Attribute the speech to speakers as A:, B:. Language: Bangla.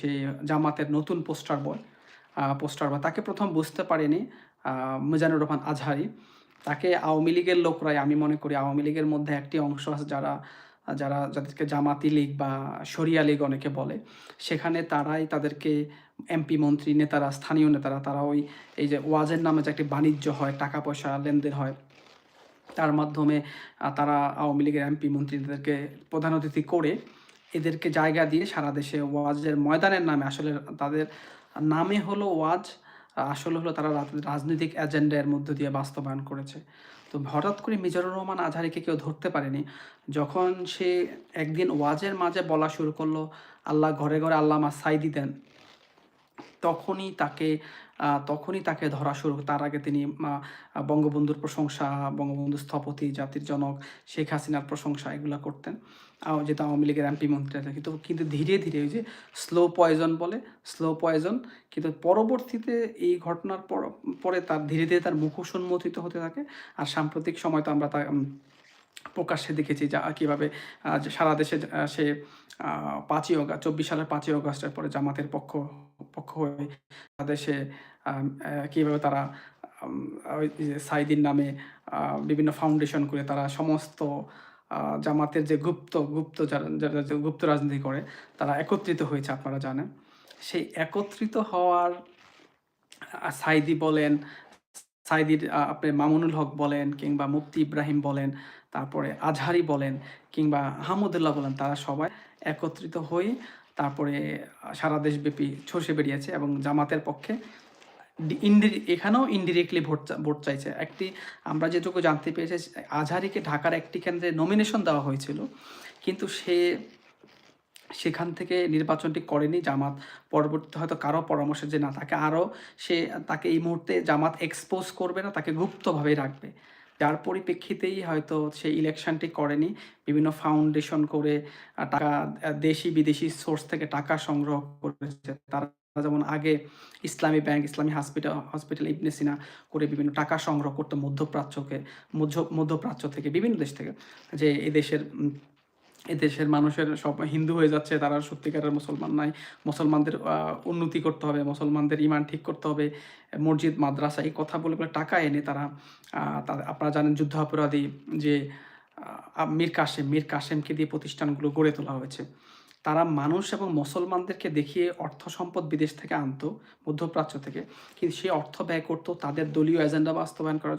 A: সে জামাতের নতুন পোস্টার বয় তাকে প্রথম বুঝতে পারেনি মিজানুর রহমান আজহারি। তাকে আওয়ামী লীগের লোকরাই, আমি মনে করি আওয়ামী লীগের মধ্যে একটি অংশ আছে যাদেরকে জামাতি লীগ বা শরিয়া লীগ অনেকে বলে। সেখানে তারাই তাদেরকে এমপি, মন্ত্রী, নেতারা, স্থানীয় নেতারা তারা এই যে ওয়াজের নামে যে একটি বাণিজ্য হয়, টাকা পয়সা লেনদেন হয়, তার মাধ্যমে তারা আওয়ামী লীগের এমপি, মন্ত্রীদেরকে প্রধান অতিথি করে এদেরকে জায়গা দিয়ে সারা দেশে ওয়াজের ময়দানের নামে, আসলে তাদের নামে হলো ওয়াজ, আসলে হলো তারা রাজনৈতিক এজেন্ডার মধ্য দিয়ে বাস্তবায়ন করেছে। তো হঠাৎ করে মিজানুর রহমান আজহারিকে কেউ ধরতে পারেনি। যখন সে একদিন ওয়াজের মাঝে বলা শুরু করলো, আল্লাহ ঘরে ঘরে আল্লামা সাঈদী দেন, তখনই তাকে ধরা শুরু। তার আগে তিনি বঙ্গবন্ধুর প্রশংসা, বঙ্গবন্ধুর স্থপতি, জাতির জনক শেখ হাসিনার প্রশংসা এগুলা করতেন। যেহেতু আওয়ামী লীগের এমপি, মন্ত্রীরা, কিন্তু ধীরে ধীরে ওই যে স্লো পয়জন, কিন্তু পরবর্তীতে এই ঘটনার পরে তার ধীরে ধীরে তার মুখোশ উন্মোচিত হতে থাকে। আর সাম্প্রতিক সময় তো আমরা প্রকাশ্যে দেখেছি কীভাবে সারা দেশে সে 24 সালের 5ই অগাস্টের পরে জামাতের পক্ষ হয়ে দেশে কীভাবে তারা ওই যে সাঈদীর নামে বিভিন্ন ফাউন্ডেশন করে তারা সমস্ত জামাতের যে যারা গুপ্ত রাজনীতি করে তারা একত্রিত হয়েছে, আপনারা জানেন। সেই একত্রিত হওয়ার সাঈদীর আপনি মামুনুল হক বলেন, কিংবা মুফতি ইব্রাহিম বলেন, তারপরে আজহারি বলেন, কিংবা আহমদুল্লাহ বলেন, তারা সবাই একত্রিত হয়ে তারপরে সারা দেশব্যাপী ছড়িয়ে বেরিয়েছে এবং জামাতের পক্ষে এখানেও ইনডিরেক্টলি ভোট চাইছে। আমরা যেটুকু জানতে পেরেছি, আজহারিকে ঢাকার একটি কেন্দ্রে নমিনেশন দেওয়া হয়েছিল, কিন্তু সেখান থেকে নির্বাচনটি করেনি জামাত। পরবর্তীতে হয়তো কারো পরামর্শে যে না, তাকে এই মুহূর্তে জামাত এক্সপোজ করবে না, তাকে গুপ্তভাবেই রাখবে। যার পরিপ্রেক্ষিতেই হয়তো সেই ইলেকশনটি করেনি। বিভিন্ন ফাউন্ডেশন করে টাকা, দেশি বিদেশি সোর্স থেকে টাকা সংগ্রহ করেছে। তারা যেমন আগে ইসলামী ব্যাংক, ইসলামী হসপিটাল ইবনে সিনা করে বিভিন্ন টাকা সংগ্রহ করতো মধ্যপ্রাচ্য থেকে, বিভিন্ন দেশ থেকে, যে এদেশের মানুষের সব হিন্দু হয়ে যাচ্ছে, তারা সত্যিকারের মুসলমান নাই, মুসলমানদের উন্নতি করতে হবে, মুসলমানদের ইমান ঠিক করতে হবে, মসজিদ, মাদ্রাসা, এই কথা বলে টাকা এনে তারা আপনারা জানেন যুদ্ধাপরাধী যে মীর কাসেমকে দিয়ে প্রতিষ্ঠানগুলো গড়ে তোলা হয়েছে। তারা মানুষ এবং মুসলমানদেরকে দেখিয়ে অর্থ সম্পদ বিদেশ থেকে আনতো, মধ্যপ্রাচ্য থেকে, কিন্তু সেই অর্থ ব্যয় করতো তাদের দলীয় এজেন্ডা বাস্তবায়ন করার জন্য।